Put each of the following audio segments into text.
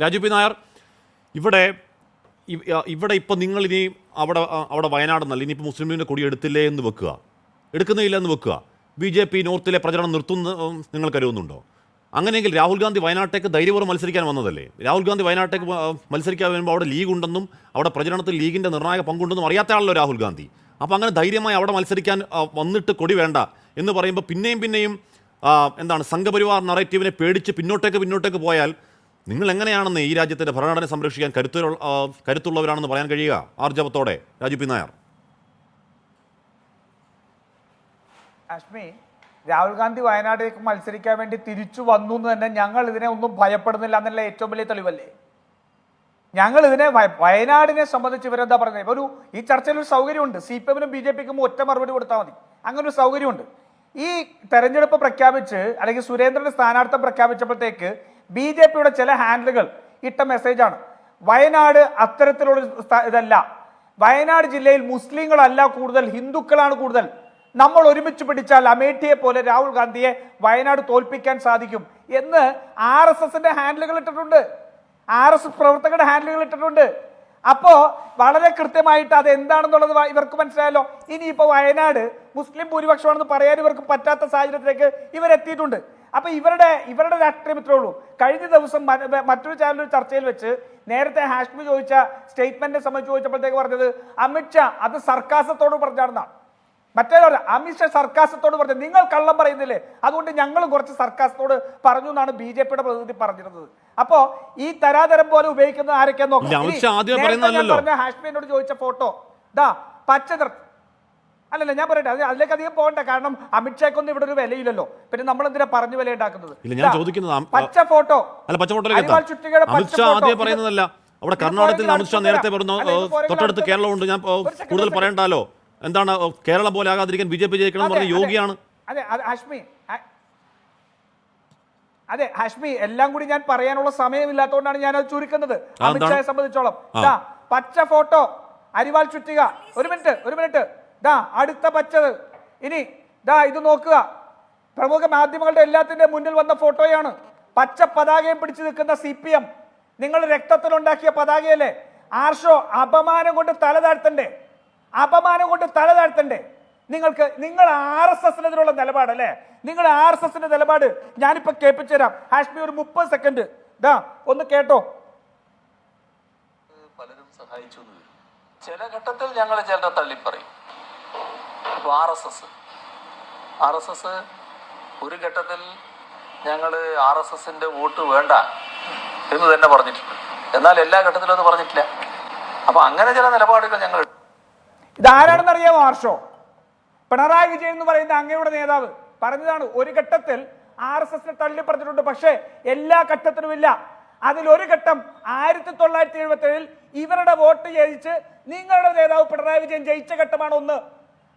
Raju P Nair, ഇവിടെ ഇവിടെ ഇപ്പോൾ നിങ്ങളിനി അവിടെ വയനാട് എന്നല്ല, ഇനിയിപ്പോൾ മുസ്ലിം ലീഗിൻ്റെ കൊടി എടുത്തില്ലേ എന്ന് വെക്കുക, എടുക്കുന്നില്ല എന്ന് വെക്കുക, BJP നോർത്തിലെ പ്രചരണം നിർത്തുന്ന നിങ്ങൾ കരുതുന്നുണ്ടോ? അങ്ങനെയെങ്കിൽ രാഹുൽ ഗാന്ധി വയനാട്ടേക്ക് ധൈര്യപൂർവ്വം മത്സരിക്കാൻ വന്നതല്ലേ? രാഹുൽ ഗാന്ധി വയനാട്ടേക്ക് മത്സരിക്കാൻ വരുമ്പോൾ അവിടെ ലീഗ് ഉണ്ടെന്നും അവിടെ പ്രചരണത്തിൽ ലീഗിൻ്റെ നിർണായക പങ്കുണ്ടെന്നും അറിയാത്ത ആളല്ലോ രാഹുൽ ഗാന്ധി. അപ്പോൾ അങ്ങനെ ധൈര്യമായി അവിടെ മത്സരിക്കാൻ വന്നിട്ട് കൊടി വേണ്ട എന്ന് പറയുമ്പോൾ പിന്നെയും എന്താണ് സംഘപരിവാർ നറേറ്റീവിനെ പേടിച്ച് പിന്നോട്ടേക്ക് പോയാൽ നിങ്ങൾ എങ്ങനെയാണെന്ന് ഈ രാജ്യത്തിൻ്റെ ഭരണഘടന സംരക്ഷിക്കാൻ കരുത്തുള്ളവരാണെന്ന് പറയാൻ കഴിയുക ആർജവത്തോടെ? രാജു പി നായർ. അശ്മി, രാഹുൽ ഗാന്ധി വയനാട്ടിലേക്ക് മത്സരിക്കാൻ വേണ്ടി തിരിച്ചു വന്നു എന്ന് തന്നെ ഞങ്ങൾ ഇതിനെ ഒന്നും ഭയപ്പെടുന്നില്ല എന്നുള്ള ഏറ്റവും വലിയ തെളിവല്ലേ? ഞങ്ങൾ ഇതിനെ വയനാടിനെ സംബന്ധിച്ച് ഇവരെന്താ പറയുന്നത്? ഈ ചർച്ചയിൽ ഒരു സൗകര്യമുണ്ട്. CPM-നും BJP-ക്കും ഒറ്റ മറുപടി കൊടുത്താൽ മതി. അങ്ങനെ ഒരു സൗകര്യമുണ്ട്. ഈ തെരഞ്ഞെടുപ്പ് പ്രഖ്യാപിച്ച് അല്ലെങ്കിൽ സുരേന്ദ്രന്റെ സ്ഥാനാർത്ഥം പ്രഖ്യാപിച്ചപ്പോഴത്തേക്ക് BJP-യുടെ ചില ഹാൻഡിലുകൾ ഇട്ട മെസ്സേജാണ്, വയനാട് അത്തരത്തിലുള്ള ഇതല്ല, വയനാട് ജില്ലയിൽ മുസ്ലിങ്ങളല്ല കൂടുതൽ, ഹിന്ദുക്കളാണ് കൂടുതൽ, നമ്മൾ ഒരുമിച്ച് പിടിച്ചാൽ അമേഠിയെ പോലെ രാഹുൽ ഗാന്ധിയെ വയനാട് തോൽപ്പിക്കാൻ സാധിക്കും എന്ന് RSSന്റെ ഹാൻഡിലുകൾ ഇട്ടിട്ടുണ്ട്, RSS പ്രവർത്തകരുടെ ഹാൻഡിലുകൾ ഇട്ടിട്ടുണ്ട്. അപ്പോ വളരെ കൃത്യമായിട്ട് അത് എന്താണെന്നുള്ളത് ഇവർക്ക് മനസ്സിലായല്ലോ. ഇനിയിപ്പോ വയനാട് മുസ്ലിം ഭൂരിപക്ഷമാണെന്ന് പറയാൻ ഇവർക്ക് പറ്റാത്ത സാഹചര്യത്തിലേക്ക് ഇവരെത്തിയിട്ടുണ്ട്. അപ്പൊ ഇവരുടെ രാഷ്ട്രീയം ഇത്രേ ഉള്ളൂ. കഴിഞ്ഞ ദിവസം മറ്റൊരു ചാനൽ ചർച്ചയിൽ വെച്ച് നേരത്തെ ഹാഷ്മി ചോദിച്ച സ്റ്റേറ്റ്മെന്റിനെ സംബന്ധിച്ച് ചോദിച്ചപ്പോഴത്തേക്ക് പറഞ്ഞത് അമിത്ഷാ അത് സർക്കാസത്തോട് പറഞ്ഞാണെന്നാണ്. മറ്റേ അമിത്ഷാ സർക്കാസത്തോട് പറഞ്ഞത്, നിങ്ങൾ കള്ളം പറയുന്നില്ലേ, അതുകൊണ്ട് ഞങ്ങളും കുറച്ച് സർക്കാസത്തോട് പറഞ്ഞു എന്നാണ് BJP-യുടെ പ്രതിനിധി പറഞ്ഞിരുന്നത്. അപ്പോ ഈ തരാതരം പോലെ ഉപയോഗിക്കുന്നത് ആരൊക്കെയാന്ന് നോക്കാം. ഹാഷ്മിനോട് ചോദിച്ച ഫോട്ടോ പച്ച അല്ലല്ല, ഞാൻ പറയട്ടെ, അതിലേക്ക് അധികം പോകണ്ട, കാരണം അമിത്ഷാക്കൊന്നും ഇവിടെ ഒരു വിലയില്ലല്ലോ, പിന്നെ നമ്മൾ എന്തിനാ പറഞ്ഞു വില ഉണ്ടാക്കുന്നത്? പച്ച ഫോട്ടോ അവിടെ കർണാടകത്തിൽ അമിത്ഷാ നേരത്തെ പറഞ്ഞു, തൊട്ടടുത്ത് കേരളമുണ്ട്, ഞാൻ കൂടുതൽ പറയണ്ടല്ലോ, എന്താണ് കേരളം പോലെ ആകാതിരിക്കാൻ BJP ജയിക്കണം എന്ന് പറഞ്ഞ യോഗിയാണ്. അതെ ഹാഷ്മി, എല്ലാം കൂടി ഞാൻ പറയാനുള്ള സമയമില്ലാത്തതുകൊണ്ടാണ് ഞാൻ അത് ചുരുക്കുന്നത്. അമിത്ഷായെ സംബന്ധിച്ചോളം പച്ച ഫോട്ടോ, അരിവാൾ ചുറ്റിക. ഒരു മിനിറ്റ് അടുത്ത പച്ചത്. ഇനി ഇത് നോക്കുക, പ്രമുഖ മാധ്യമങ്ങളുടെ എല്ലാത്തിന്റെ മുന്നിൽ വന്ന ഫോട്ടോയാണ്. പച്ച പതാകയും പിടിച്ചു നിൽക്കുന്ന CPM, നിങ്ങൾ രക്തത്തിലുണ്ടാക്കിയ പതാകയല്ലേ? ആർഷോ അപമാനം കൊണ്ട് തല താഴ്ത്തണ്ടേ? നിങ്ങൾ RSSനെതിരുള്ള നിലപാടല്ലേ? നിങ്ങൾ RSSന്റെ നിലപാട് ഞാനിപ്പോ കേൾപ്പിച്ചു തരാം. ഹാഷ്മി ഒരു 30 സെക്കൻഡ് ഒന്ന് കേട്ടോ. പലരും സഹായിച്ചു. ചില ഘട്ടത്തിൽ ഞങ്ങൾ ചിലരെ തള്ളിപ്പറയും. അപ്പോൾ RSS ഒരു ഘട്ടത്തിൽ ഞങ്ങൾ RSSന്റെ വോട്ട് വേണ്ട എന്ന് തന്നെ പറഞ്ഞിട്ടുണ്ട്. എന്നാൽ എല്ലാ ഘട്ടത്തിലും അത് പറഞ്ഞിട്ടില്ല. അപ്പൊ അങ്ങനെ ചില നിലപാടുകൾ ഞങ്ങൾ. ഇതാരാണെന്ന് അറിയാമോ? ആർഷോ പിണറായി വിജയൻ എന്ന് പറയുന്ന അങ്ങയുടെ നേതാവ് പറഞ്ഞതാണ്, ഒരു ഘട്ടത്തിൽ RSSനെ തള്ളി പറഞ്ഞിട്ടുണ്ട്, പക്ഷേ എല്ലാ ഘട്ടത്തിലും ഇല്ല. അതിലൊരു ഘട്ടം 1977 ഇവരുടെ വോട്ട് ജയിച്ച് നിങ്ങളുടെ നേതാവ് പിണറായി വിജയൻ ജയിച്ച ഘട്ടമാണ് ഒന്ന്.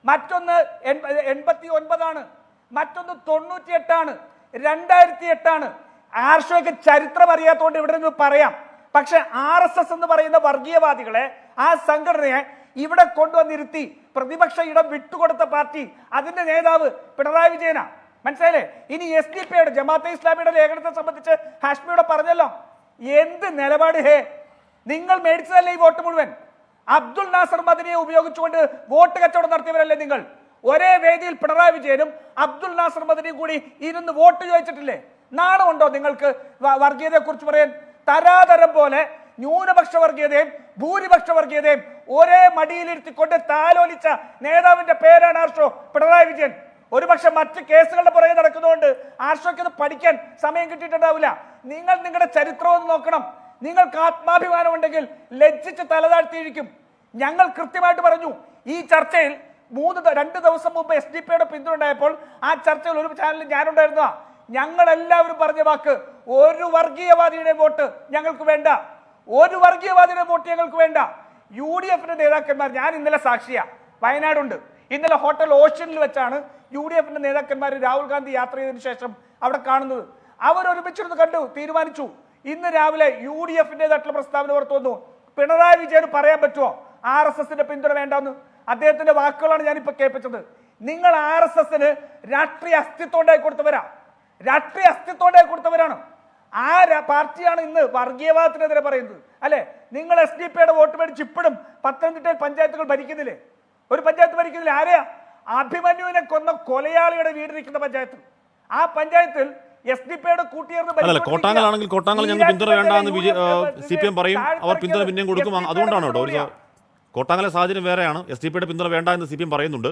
മറ്റൊന്ന് 89 മറ്റൊന്ന് 98 2008 ആർഷോയ്ക്ക് ചരിത്രം അറിയാത്തതുകൊണ്ട് ഇവിടെ നിന്ന് പറയാം. പക്ഷെ RSS എന്ന് പറയുന്ന വർഗീയവാദികളെ, ആ സംഘടനയെ ഇവിടെ കൊണ്ടുവന്നിരുത്തി പ്രതിപക്ഷ ഇടം വിട്ടുകൊടുത്ത പാർട്ടി, അതിന്റെ നേതാവ് പിണറായി വിജയനാ. മനസ്സിലായില്ലേ? ഇനി SDP-യുടെ ജമാഅത്തെ ഇസ്ലാമിയുടെ ലേഖനത്തെ സംബന്ധിച്ച് ഹാഷ്മിയുടെ പറഞ്ഞല്ലോ, എന്ത് നിലപാട് നിങ്ങൾ മേടിച്ചതല്ലേ ഈ വോട്ട് മുഴുവൻ? അബ്ദുൽ നാസർ മദനിയെ ഉപയോഗിച്ചുകൊണ്ട് വോട്ട് കച്ചവടം നടത്തിയവരല്ലേ നിങ്ങൾ? ഒരേ വേദിയിൽ പിണറായി വിജയനും അബ്ദുൽ നാസർ മദനിയും കൂടി ഇരുന്ന് വോട്ട് ചോദിച്ചിട്ടില്ലേ? നാണമുണ്ടോ നിങ്ങൾക്ക് വർഗീയതയെ കുറിച്ച് പറയാൻ? തരാതരം പോലെ ന്യൂനപക്ഷ വർഗീയതയും ഭൂരിപക്ഷ വർഗീയതയും ഒരേ മടിയിലിരുത്തിക്കൊണ്ട് താലോലിച്ച നേതാവിന്റെ പേരാണ് ആർഷോ പിണറായി വിജയൻ. ഒരുപക്ഷെ മറ്റ് കേസുകളുടെ പുറകെ നടക്കുന്നതുകൊണ്ട് ആർഷോയ്ക്ക് ഇത് പഠിക്കാൻ സമയം കിട്ടിയിട്ടുണ്ടാവില്ല. നിങ്ങൾ നിങ്ങളുടെ ചരിത്രം ഒന്ന് നോക്കണം. നിങ്ങൾക്ക് ആത്മാഭിമാനം ഉണ്ടെങ്കിൽ ലജ്ജിച്ച് തലതാഴ്ത്തിയിരിക്കും. ഞങ്ങൾ കൃത്യമായിട്ട് പറഞ്ഞു, ഈ ചർച്ചയിൽ 2 ദിവസം മുമ്പ് SDP-യുടെ പിന്തുണ ഉണ്ടായപ്പോൾ ആ ചർച്ചയിൽ ഒരു ചാനലിൽ ഞാനുണ്ടായിരുന്ന, ഞങ്ങൾ എല്ലാവരും പറഞ്ഞ വാക്ക്, ഒരു വർഗീയവാദിയുടെ വോട്ട് ഞങ്ങൾക്ക് വേണ്ട, ഒരു വർഗീയവാദിയുടെ വോട്ട് ഞങ്ങൾക്ക് വേണ്ട. UDF-ന്റെ നേതാക്കന്മാർ, ഞാൻ ഇന്നലെ സാക്ഷിയാ, വയനാടുണ്ട്, ഇന്നലെ ഹോട്ടൽ ഓഷ്യനിൽ വെച്ചാണ് UDF-ന്റെ നേതാക്കന്മാർ രാഹുൽ ഗാന്ധി യാത്ര ചെയ്തതിനു ശേഷം അവിടെ കാണുന്നത്. അവരൊരുമിച്ചിരുന്ന് കണ്ടു, തീരുമാനിച്ചു. ഇന്ന് രാവിലെ UDF-ന്റേതായിട്ടുള്ള പ്രസ്താവന പുറത്തു വന്നു. പിണറായി വിജയന് പറയാൻ പറ്റുമോ RSSന്റെ പിന്തുണ വേണ്ടെന്ന്? അദ്ദേഹത്തിന്റെ വാക്കുകളാണ് ഞാനിപ്പോ കേൾപ്പിച്ചത്. നിങ്ങൾ RSSന് രാഷ്ട്രീയ അസ്തിത്വം ഉണ്ടായി കൊടുത്തവരാണ്. ആ പാർട്ടിയാണ് ഇന്ന് വർഗീയവാദത്തിനെതിരെ പറയുന്നത് അല്ലെ? നിങ്ങൾ SDP വോട്ട് മേടിച്ച് ഇപ്പോഴും പത്തനംതിട്ടയിൽ പഞ്ചായത്തുകൾ ഭരിക്കുന്നില്ലേ? ഒരു പഞ്ചായത്ത് ഭരിക്കുന്നില്ല. ആരെയാ? അഭിമന്യുവിനെ കൊന്ന കൊലയാളിയുടെ വീടിരിക്കുന്ന പഞ്ചായത്ത്. ആ പഞ്ചായത്തിൽ SDP കൂട്ടിയേർന്ന് അല്ല, കോട്ടാങ്ങലാണെങ്കിൽ കോട്ടാങ്ങൽ ഞങ്ങൾ പിന്തുണ വേണ്ട എന്ന് CPM പറയും, അവർ പിന്തുണ പിന്നെയും കൊടുക്കും. അതുകൊണ്ടാണ് കേട്ടോ ഒരു കോട്ടാങ്ങലെ സാഹചര്യം വേറെയാണ്. SDP പിന്തുണ വേണ്ട എന്ന് CPM പറയുന്നുണ്ട്,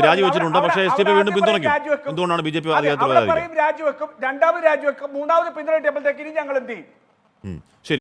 രാജിവെച്ചിട്ടുണ്ട്. പക്ഷേ SDP വീണ്ടും പിന്തുണയ്ക്കും. എന്തുകൊണ്ടാണ് BJP അധികാരത്തിൽ രാജിവെക്കും, രണ്ടാമത് രാജിവെക്കും, മൂന്നാമത് പിന്തുണ കിട്ടിയപ്പോഴത്തേക്ക് ഇനി ഞങ്ങൾ എന്ത് ചെയ്യും? ശരി.